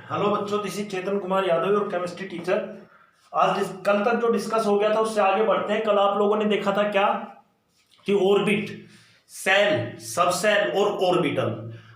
Hello बच्चों, this is चेतन कुमार यादव और chemistry teacher. कल तक जो डिस्कस हो गया था उससे आगे बढ़ते हैं। कल आप लोगों ने देखा था क्या कि ऑर्बिट, सेल, सब सेल और ऑर्बिटल।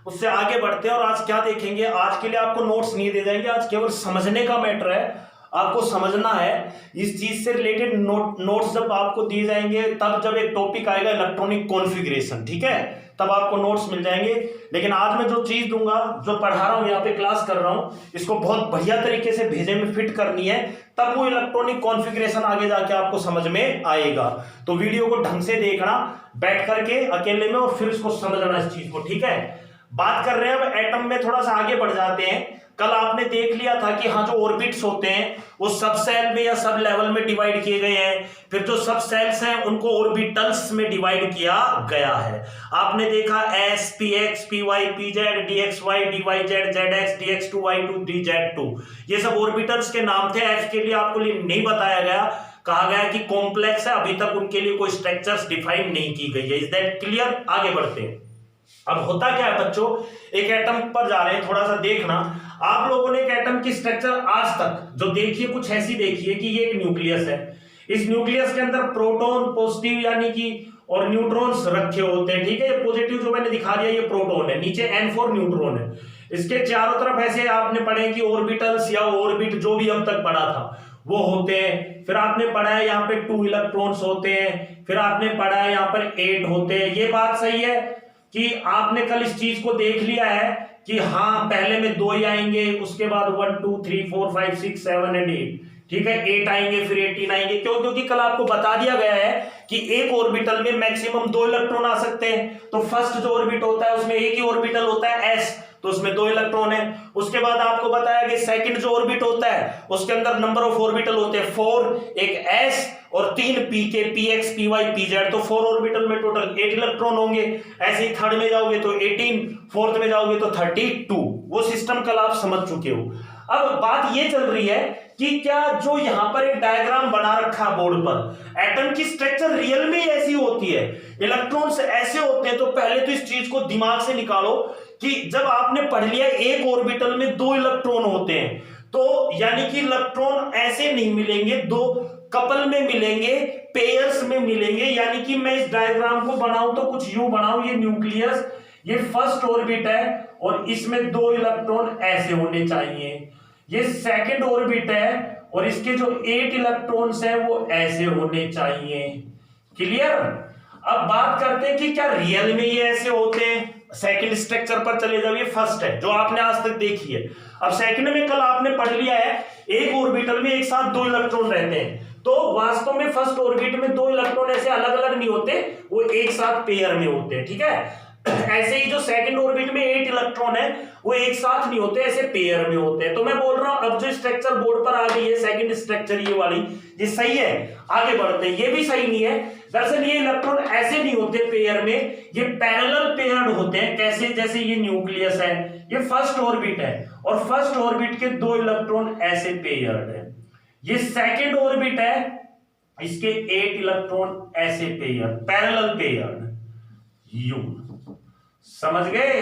उससे आगे बढ़ते हैं और आज क्या देखेंगे। आज के लिए आपको नोट्स नहीं दे जाएंगे, आज केवल समझने का मैटर है। आपको समझना है इस चीज से रिलेटेड नोट्स जब आपको दिए जाएंगे, तब जब एक टॉपिक आएगा इलेक्ट्रॉनिक कॉन्फ़िगरेशन, ठीक है, तब आपको नोट्स मिल जाएंगे। लेकिन आज मैं जो चीज दूंगा, जो पढ़ा रहा हूं, यहाँ पे क्लास कर रहा हूं, इसको बहुत बढ़िया तरीके से भेजे में फिट करनी है, तब वो इलेक्ट्रॉनिक कॉन्फ़िगरेशन आगे जाके आपको समझ में आएगा। तो वीडियो को ढंग से देखना बैठ करके अकेले में, और फिर इसको समझना इस चीज को, ठीक है। बात कर रहे हैं अब एटम में, थोड़ा सा आगे बढ़ जाते हैं। कल आपने देख लिया था कि हाँ, जो ऑर्बिट्स होते हैं वो सब सेल में या सब लेवल में डिवाइड किए गए हैं। फिर जो सब सेल्स हैं उनको ऑर्बिटल्स में डिवाइड किया गया है। आपने देखा S, P X, P Y, P Z, D X Y, D Y Z, Z X, D X two, Y two, D Z two, ये सब ऑर्बिटल्स के नाम थे। एफ के लिए आपको नहीं बताया गया, कहा गया कि कॉम्प्लेक्स है, अभी तक उनके लिए कोई स्ट्रक्चर्स डिफाइन नहीं की गई है। Is that clear? आगे बढ़ते हैं। अब होता क्या है बच्चों, एक एटम पर जा रहे हैं, थोड़ा सा देखना। आप लोगों ने एक एटम की स्ट्रक्चर आज तक जो देखिए कुछ ऐसी देखिए कि ये एक न्यूक्लियस है। इस न्यूक्लियस के अंदर प्रोटॉन पॉजिटिव यानी कि और न्यूट्रॉन्स रखे होते हैं, ठीक है। ये पॉजिटिव जो मैंने दिखा दिया ये प्रोटॉन है, नीचे N4 न्यूट्रॉन है। इसके चारों तरफ ऐसे आपने पढ़े कि ऑर्बिटल्स या ऑर्बिट जो भी अब तक पढ़ा था वो होते हैं। फिर आपने पढ़ा है यहाँ पे 2 इलेक्ट्रॉन्स होते हैं। फिर आपने पढ़ा है यहाँ पर 8 होते हैं। ये बात सही है कि आपने कल इस चीज को देख लिया है कि हाँ, पहले में 2 ही आएंगे, उसके बाद 1 2 3 4 5 6 7 एंड 8, ठीक है, 8 आएंगे, फिर 18 आएंगे। क्यों? क्योंकि कल आपको बता दिया गया है कि एक ऑर्बिटल में मैक्सिमम 2 इलेक्ट्रॉन आ सकते हैं। तो फर्स्ट जो ऑर्बिट होता है उसमें एक ही ऑर्बिटल होता है s, तो उसमें 2 इलेक्ट्रॉन है। उसके बाद आपको बताया कि सेकंड जो ऑर्बिट होता है उसके अंदर नंबर ऑफ ऑर्बिटल होते हैं 4, एक s और 3 p के, px, py, pz, तो 4 ऑर्बिटल में टोटल 8 इलेक्ट्रॉन होंगे। ऐसे ही थर्ड में जाओगे तो 18, फोर्थ में जाओगे तो 32। वो सिस्टम कल आप समझ चुके हो। अब बात ये चल रही है कि क्या जो यहां पर एक डायग्राम बना रखा है बोर्ड पर, एटम की स्ट्रक्चर रियल में ऐसी होती है, इलेक्ट्रॉन्स ऐसे होते हैं? तो पहले तो इस चीज को दिमाग से निकालो कि जब आपने पढ़ लिया एक ऑर्बिटल में 2 इलेक्ट्रॉन होते हैं, तो यानी कि इलेक्ट्रॉन ऐसे नहीं मिलेंगे, 2 कपल में मिलेंगे, पेयर्स में मिलेंगे। यानी कि मैं इस डायग्राम को बनाऊं तो कुछ यूं बनाऊं, ये न्यूक्लियस, ये फर्स्ट ऑर्बिट है और इसमें 2 इलेक्ट्रॉन ऐसे होने चाहिए। ये सेकंड ऑर्बिट है और इसके जो 8 इलेक्ट्रॉन्स हैं वो ऐसे होने चाहिए। क्लियर? अब बात करते हैं कि क्या रियल में ये ऐसे होते हैं। सेकंड स्ट्रक्चर पर चले जाओ, ये फर्स्ट है जो आपने आज तक देखी है। अब सेकंड में कल आपने पढ़ लिया है एक ऑर्बिटल में एक साथ 2 इलेक्ट्रॉन रहते हैं। तो वास्तव में फर्स्ट ऑर्बिट में 2 इलेक्ट्रॉन ऐसे अलग अलग नहीं होते, वो एक साथ पेयर में होते हैं, ठीक है। ऐसे ही जो सेकंड ऑर्बिट में 8 इलेक्ट्रॉन है वो एक साथ नहीं होते, ऐसे पेयर में होते हैं। तो मैं बोल रहा हूं अब जो स्ट्रक्चर बोर्ड पर आ गई है सेकंड स्ट्रक्चर, ये वाली, ये सही है। आगे बढ़ते हैं। ये भी सही नहीं है। दरअसल ये इलेक्ट्रॉन ऐसे नहीं होते पेयर में, ये पैरेलल पेयर्ड होते हैं। कैसे? जैसे ये न्यूक्लियस है, ये फर्स्ट ऑर्बिट है और फर्स्ट ऑर्बिट के 2 इलेक्ट्रॉन ऐसे पेयर्ड है। ये सेकंड ऑर्बिट है, इसके 8 इलेक्ट्रॉन ऐसे पेयर, पैरेलल पेयर्ड। यू समझ गए?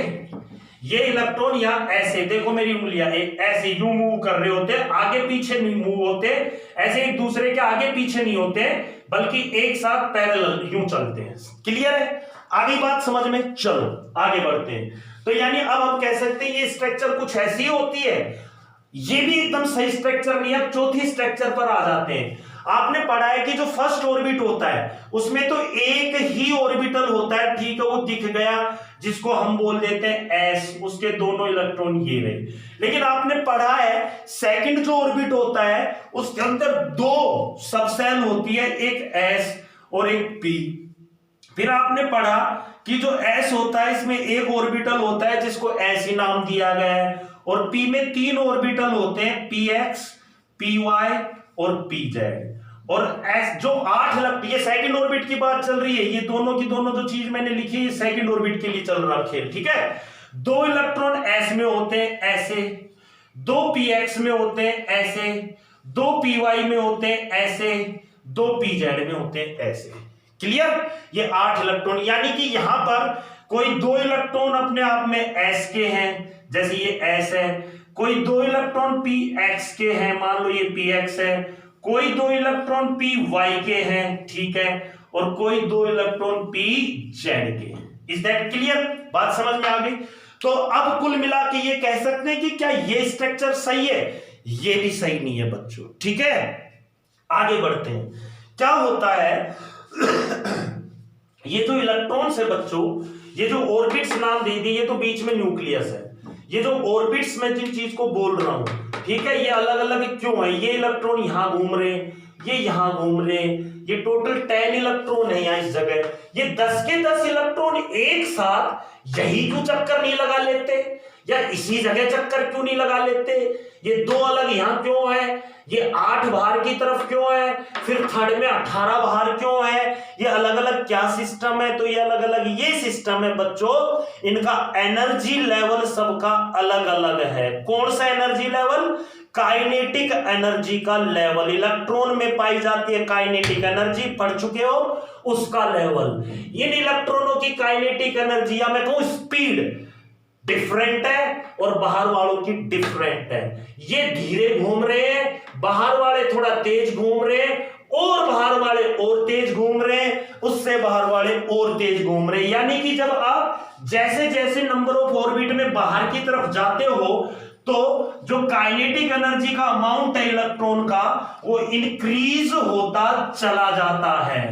ये इलेक्ट्रॉन यहां ऐसे, देखो मेरी उंगलियां ऐसे यूं मूव कर रहे होते हैं, आगे पीछे नहीं मूव होते, ऐसे एक दूसरे के आगे पीछे नहीं होते, बल्कि एक साथ पैरेलल यूं चलते हैं। क्लियर है? आगे बात समझ में? चलो आगे बढ़ते हैं। तो यानी अब हम कह सकते हैं ये स्ट्रक्चर कुछ ऐसी होती है। ये भी एकदम सही स्ट्रक्चर नहीं है। चौथी स्ट्रक्चर पर आ जाते हैं। आपने पढ़ा है कि जो फर्स्ट ऑर्बिट होता है उसमें तो एक ही ऑर्बिटल होता है, ठीक है, वो दिख गया, जिसको हम बोल देते हैं एस, उसके दोनों इलेक्ट्रॉन ये रहे। लेकिन आपने पढ़ा है सेकंड जो ऑर्बिट होता है उसके अंदर 2 सबसेल होती है, एक एस और एक पी। फिर आपने पढ़ा कि जो एस होता है इसमें एक ऑर्बिटल होता है जिसको एस ही नाम दिया गया है, और पी में 3 ऑर्बिटल होते हैं, पी एक्स, पी वाई और पी जेड। और एस जो 8 इलेक्ट्रॉन, ये सेकंड ऑर्बिट की बात चल रही है, ये दोनों की दोनों जो चीज मैंने लिखी है सेकंड ऑर्बिट के लिए चल रहा खेल, ठीक है। 2 इलेक्ट्रॉन एस में होते हैं ऐसे, 2 पी एक्स में होते हैं ऐसे, 2 पी वाई में होते हैं ऐसे, 2 पी जेड में होते हैं ऐसे। क्लियर? ये 8 इलेक्ट्रॉन, यानी कि यहां पर कोई 2 इलेक्ट्रॉन अपने आप में एस के हैं, जैसे ये एस है, कोई दो इलेक्ट्रॉन पी एक्स के हैं, मान लो ये पी एक्स है, कोई दो इलेक्ट्रॉन पी वाई के हैं, ठीक है, और कोई दो इलेक्ट्रॉन पी जेड के। Is that clear? बात समझ में आ गई? तो अब कुल मिला के ये कह सकते हैं कि क्या ये स्ट्रक्चर सही है? ये भी सही नहीं है बच्चों, ठीक है। आगे बढ़ते हैं। क्या होता है ये जो इलेक्ट्रॉन्स है बच्चों, ये जो ऑर्बिट्स नाम दे दिए, ये तो बीच में न्यूक्लियस है। ये जो ऑर्बिट्स में जिन चीज को बोल रहा हूं, ठीक है, ये अलग अलग क्यों है? ये इलेक्ट्रॉन यहां घूम रहे हैं, ये यहां घूम रहे हैं, ये टोटल 10 इलेक्ट्रॉन है यहां इस जगह। ये 10 के 10 इलेक्ट्रॉन एक साथ यही क्यों चक्कर नहीं लगा लेते, या इसी जगह चक्कर क्यों नहीं लगा लेते? ये दो अलग यहां क्यों है? ये 8 बाहर की तरफ क्यों है? फिर थर्ड में 18 बाहर क्यों है? ये अलग अलग क्या सिस्टम है? तो ये अलग अलग ये सिस्टम है बच्चों, इनका एनर्जी लेवल सबका अलग अलग है। कौन सा एनर्जी लेवल? काइनेटिक एनर्जी का लेवल। इलेक्ट्रॉन में पाई जाती है काइनेटिक एनर्जी, पढ़ चुके हो, उसका लेवल। इन इलेक्ट्रॉनों की काइनेटिक एनर्जी या मैं कहूं स्पीड डिफरेंट है और बाहर वालों की डिफरेंट है। ये धीरे घूम रहे हैं, बाहर वाले थोड़ा तेज घूम रहे हैं, और बाहर वाले और तेज घूम रहे हैं, उससे बाहर वाले और तेज घूम रहे हैं। यानी कि जब आप जैसे जैसे नंबर ऑफ ऑर्बिट में बाहर की तरफ जाते हो, तो जो काइनेटिक एनर्जी का अमाउंट है इलेक्ट्रॉन का, वो इंक्रीज होता चला जाता है।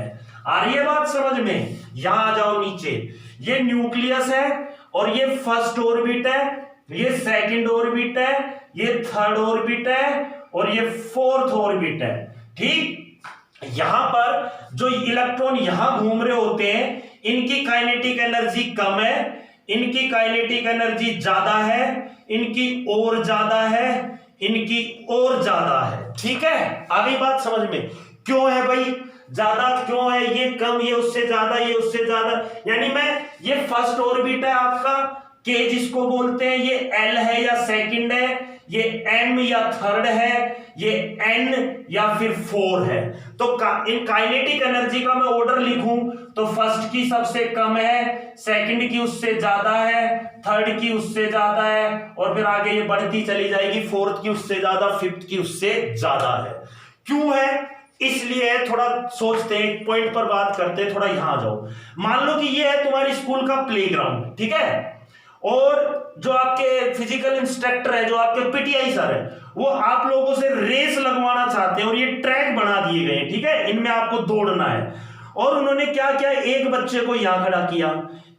आ रही है बात समझ में? यहां आ जाओ नीचे। ये न्यूक्लियस है, और ये फर्स्ट ऑर्बिट है, ये सेकंड ऑर्बिट है, ये थर्ड ऑर्बिट है, और ये फोर्थ ऑर्बिट है, ठीक। यहां पर जो इलेक्ट्रॉन यहां घूम रहे होते हैं, इनकी काइनेटिक एनर्जी कम है, इनकी काइनेटिक एनर्जी ज्यादा है, इनकी और ज्यादा है, इनकी और ज्यादा है, ठीक है। आगे बात समझ में? क्यों है भाई ज्यादा, क्यों है ये कम, ये उससे ज्यादा, ये उससे ज्यादा? यानी मैं ये फर्स्ट ऑर्बिट है आपका, के जिसको बोलते हैं, ये एल है या सेकंड है, ये एम या थर्ड है, ये एन या फिर 4 है। तो इन काइनेटिक एनर्जी का मैं ऑर्डर लिखूं तो फर्स्ट की सबसे कम है, सेकंड की उससे ज्यादा है, थर्ड की उससे ज्यादा है, और फिर आगे ये बढ़ती चली जाएगी, फोर्थ की उससे ज्यादा, फिफ्थ की उससे ज्यादा है। क्यों है? इसलिए थोड़ा सोचते हैं, एक पॉइंट पर बात करते हैं, थोड़ा यहां आ जाओ। मान लो कि ये है तुम्हारी स्कूल का प्लेग्राउंड, ठीक है, और जो आपके फिजिकल इंस्ट्रक्टर है, जो आपके पीटीआई सर है, वो आप लोगों से रेस लगवाना चाहते हैं, और ये ट्रैक बना दिए गए, ठीक है, इनमें आपको दौड़ना है। और उन्होंने क्या किया, एक बच्चे को यहां खड़ा किया,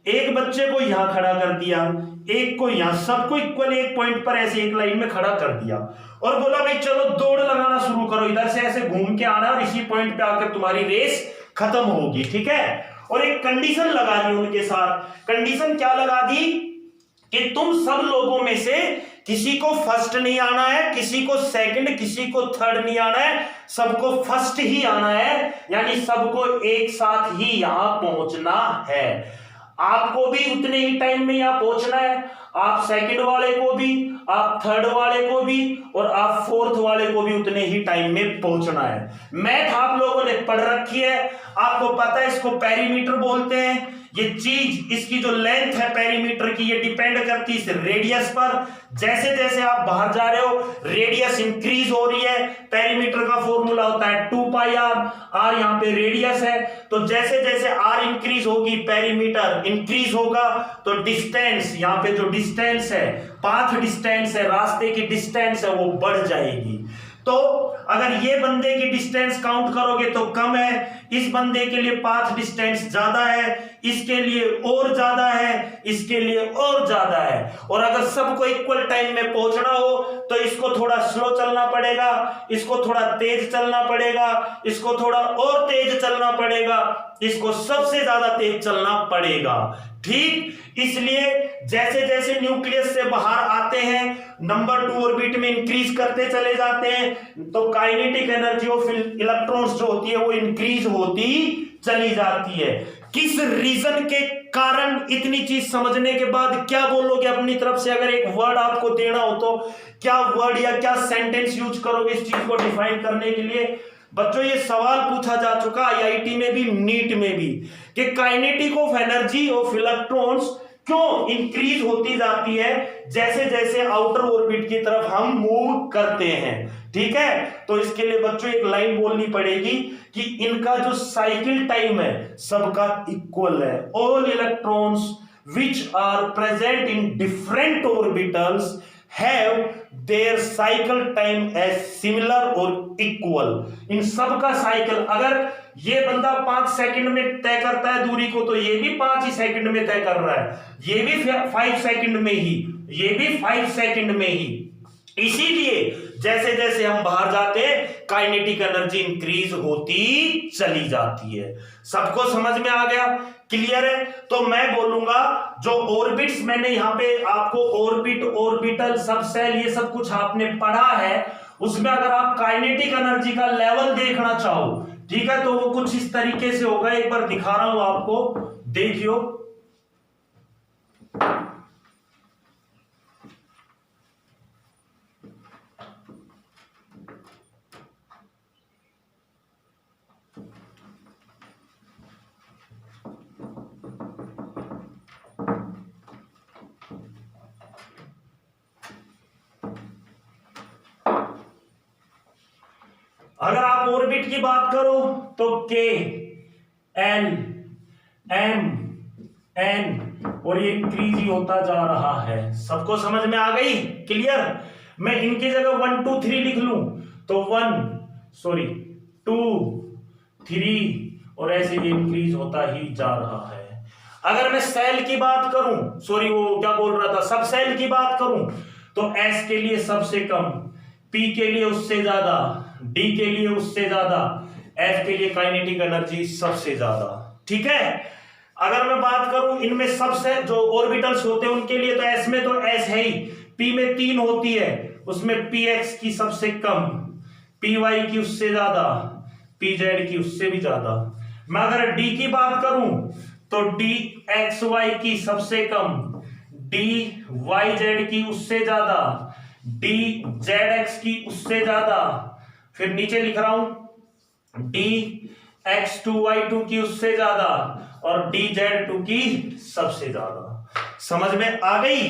एक बच्चे को यहां खड़ा कर दिया, एक को यहां, सबको इक्वल एक पॉइंट पर ऐसे एक लाइन में खड़ा कर दिया, और बोला भाई चलो दौड़ लगाना शुरू करो, इधर से ऐसे घूम के आना, और इसी पॉइंट पे आकर तुम्हारी रेस खत्म होगी, ठीक है। और एक कंडीशन लगा दी उनके साथ। कंडीशन क्या लगा दी कि तुम सब लोगों में से किसी को फर्स्ट नहीं आना है, किसी को सेकंड, किसी को थर्ड नहीं आना है, सबको फर्स्ट ही आना है, यानी सबको एक साथ ही यहां पहुंचना है। आपको भी उतने ही टाइम में यहां पहुंचना है, आप सेकंड वाले को भी, आप थर्ड वाले को भी, और आप फोर्थ वाले को भी उतने ही टाइम में पहुंचना है। मैथ आप लोगों ने पढ़ रखी है, आपको पता है, इसको पेरीमीटर बोलते हैं। ये चीज, इसकी जो लेंथ है पेरीमीटर की, ये डिपेंड करती है इस रेडियस पर। जैसे जैसे आप बाहर जा रहे हो, रेडियस इंक्रीज हो रही है। पेरीमीटर का फॉर्मूला होता है 2πr, r यहाँ पे रेडियस है, तो जैसे जैसे r इंक्रीज होगी, पेरीमीटर इंक्रीज होगा, तो डिस्टेंस, यहाँ पे जो डिस्टेंस है, पाथ डिस्टेंस है, रास्ते की डिस्टेंस है, वो बढ़ जाएगी। तो अगर ये बंदे की डिस्टेंस काउंट करोगे तो कम है, इस बंदे के लिए पाथ डिस्टेंस ज्यादा है, इसके लिए और ज्यादा है, इसके लिए और ज्यादा है। और अगर सबको इक्वल टाइम में पहुंचना हो तो इसको थोड़ा स्लो चलना पड़ेगा, इसको थोड़ा तेज चलना पड़ेगा, इसको थोड़ा और तेज चलना पड़ेगा, इसको सबसे ज्यादा तेज चलना पड़ेगा, ठीक। इसलिए जैसे जैसे न्यूक्लियस से बाहर आते हैं, नंबर 2 ऑर्बिट में इंक्रीज करते चले जाते हैं, तो काइनेटिक एनर्जी ऑफ इलेक्ट्रॉन्स जो होती है वो इंक्रीज होती चली जाती है। किस रीजन के कारण? इतनी चीज समझने के बाद क्या बोलोगे अपनी तरफ से? अगर एक वर्ड आपको देना हो तो क्या वर्ड या क्या सेंटेंस यूज करोगे इस चीज को डिफाइन करने के लिए? बच्चों ये सवाल पूछा जा चुका आईआईटी में भी, नीट में भी, कि kinetic of energy of electrons क्यों इंक्रीज होती जाती है? जैसे जैसे आउटर ऑर्बिट की तरफ हम मूव करते हैं। ठीक है, तो इसके लिए बच्चों एक लाइन बोलनी पड़ेगी कि इनका जो साइकिल टाइम है सबका इक्वल है। All electrons which are present in different orbitals have their cycle time as similar or equal। इन सब का साइकिल, अगर ये बंदा 5 सेकंड में तय करता है दूरी को, तो ये भी 5 ही सेकंड में तय कर रहा है, ये भी 5 सेकंड में ही, ये भी 5 सेकंड में ही। इसीलिए जैसे जैसे हम बाहर जाते हैं काइनेटिक एनर्जी इंक्रीज होती चली जाती है। सबको समझ में आ गया? क्लियर है? तो मैं बोलूंगा जो ऑर्बिट्स, मैंने यहां पे आपको ऑर्बिट, ऑर्बिटल, सबसेल, ये सब कुछ आपने पढ़ा है, उसमें अगर आप काइनेटिक एनर्जी का लेवल देखना चाहो, ठीक है, तो वो कुछ इस तरीके से होगा। एक बार दिखा रहा हूं आपको, देखियो। अगर आप ऑर्बिट की बात करो तो के, एन, एम, एन, और ये इंक्रीज ही होता जा रहा है। सबको समझ में आ गई? क्लियर? मैं इनकी जगह 1 2 3 लिख लूं तो 2 3 और ऐसे ये इंक्रीज होता ही जा रहा है। अगर मैं सेल की बात करूं, वो क्या बोल रहा था, सब सेल की बात करूं, तो एस के लिए सबसे कम, पी के लिए उससे ज्यादा, डी के लिए उससे ज्यादा, एफ के लिए काइनेटिक एनर्जी सबसे ज्यादा। ठीक है, अगर मैं बात करूं इनमें सबसे जो ऑर्बिटल्स होते हैं उनके लिए, तो एस में तो एस है ही, पी में 3 होती है, उसमें पी एक्स की सबसे कम, पी वाई की उससे ज्यादा, पी जेड की उससे भी ज्यादा। मैं अगर डी की बात करूं तो डी एक्स वाई की सबसे कम, डी वाई जेड की उससे ज्यादा, डी जेड एक्स की उससे ज्यादा, फिर नीचे लिख रहा हूं D X two Y two की उससे ज्यादा, और डी जेड टू की सबसे ज्यादा। समझ में आ गई?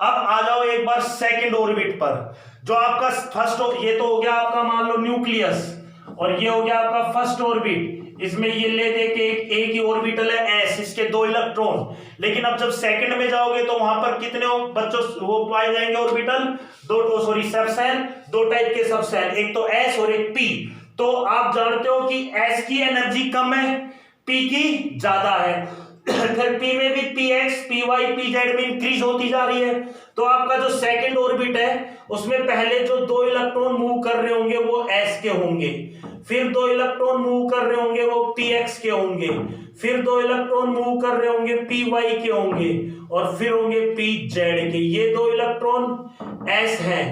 अब आ जाओ एक बार सेकंड ऑर्बिट पर। जो आपका फर्स्ट, ये तो हो गया आपका मान लो न्यूक्लियस, और ये हो गया आपका फर्स्ट ऑर्बिट। इसमें ये ले दे के एक ही ऑर्बिटल है एस, इसके 2 इलेक्ट्रॉन। लेकिन अब जब सेकंड में जाओगे तो वहां पर कितने बच्चों वो पाए जाएंगे ऑर्बिटल? 2 सबसेल, 2 टाइप के सबसेल, एक तो एस और एक पी। तो आप जानते हो कि एस की एनर्जी कम है, पी की ज्यादा है। फिर पी में भी P X, P Y, P Z में इंक्रीज होती जा रही है। तो आपका जो सेकंड ऑर्बिट है उसमें पहले जो 2 इलेक्ट्रॉन मूव कर रहे होंगे वो एस के होंगे, फिर 2 इलेक्ट्रॉन मूव कर रहे होंगे वो पी एक्स के होंगे, फिर 2 इलेक्ट्रॉन मूव कर रहे होंगे पी वाई के होंगे, और फिर होंगे पी जेड के। ये 2 इलेक्ट्रॉन एस हैं,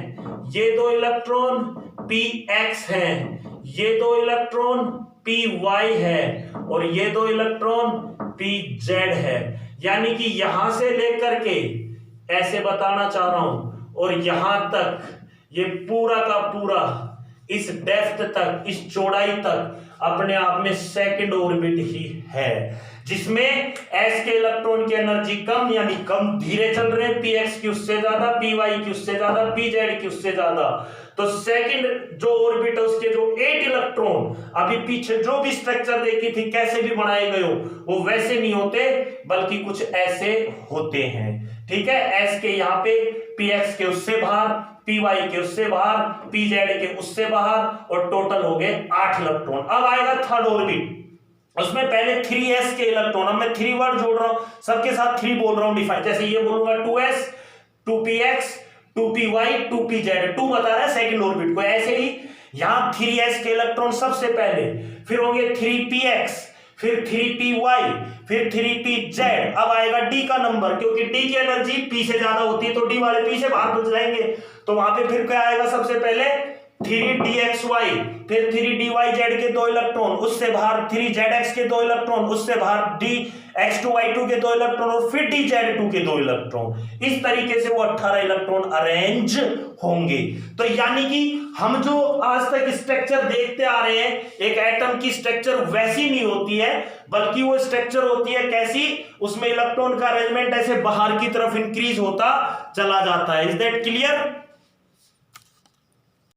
ये 2 इलेक्ट्रॉन पी एक्स हैं, ये 2 इलेक्ट्रॉन पी वाई है, और ये 2 इलेक्ट्रॉन पी जेड है। यानी कि यहां से लेकर के ऐसे बताना चाह रहा हूं, और यहां तक ये पूरा का पूरा इस डेप्थ तक, इस चौड़ाई तक अपने आप में सेकंड ऑर्बिट ही है, जिसमें एस के इलेक्ट्रॉन की एनर्जी कम, यानी कम धीरे चल रहे हैं, पी एक्स की उससे ज्यादा, पी वाई की उससे ज्यादा, पी जेड की उससे ज्यादा। तो सेकंड जो ऑर्बिट है उसके जो 8 इलेक्ट्रॉन, अभी पीछे जो भी स्ट्रक्चर देखी थी कैसे भी बनाए गए हो, वो वैसे नहीं होते, बल्कि कुछ ऐसे होते हैं। ठीक है, एस के यहाँ पे पी एक्स के उससे बाहर, पी वाई के उससे बाहर, पी जेड के उससे बाहर, और टोटल हो गए 8 इलेक्ट्रॉन। अब आएगा थर्ड ऑर्बिट, उसमें पहले 3s के इलेक्ट्रॉन, अब मैं 3 वर्ड जोड़ रहा हूं, सबके साथ 3 बोल रहा हूं डिफाइन। जैसे ये बोलूंगा 2s, 2px, 2py, 2pz, 2 बता रहा है सेकंड ऑर्बिट को। ऐसे ही यहां 3s के इलेक्ट्रॉन सबसे पहले, फिर होंगे 3px, फिर 3py, फिर 3pz। अब आएगा d का नंबर, क्योंकि d की एनर्जी p से ज्यादा होती है, तो d वाले p से बाहर बच जाएंगे। तो वहां पे फिर क्या आएगा? सबसे पहले 3dxy, फिर 3dyz के 2 इलेक्ट्रॉन, उससे बाहर 3zx के 2 इलेक्ट्रॉन, उससे बाहर H2Y2 के 2 इलेक्ट्रॉन और फिर DZ2 के 2 इलेक्ट्रॉन। इस तरीके से वो 18 इलेक्ट्रॉन अरेंज होंगे। तो यानी कि हम जो आज तक स्ट्रक्चर देखते आ रहे हैं, एक एटम की स्ट्रक्चर वैसी नहीं होती है, बल्कि वो स्ट्रक्चर होती है कैसी, उसमें इलेक्ट्रॉन का अरेंजमेंट ऐसे बाहर की तरफ इंक्रीज होता चला जाता है। Is that clear?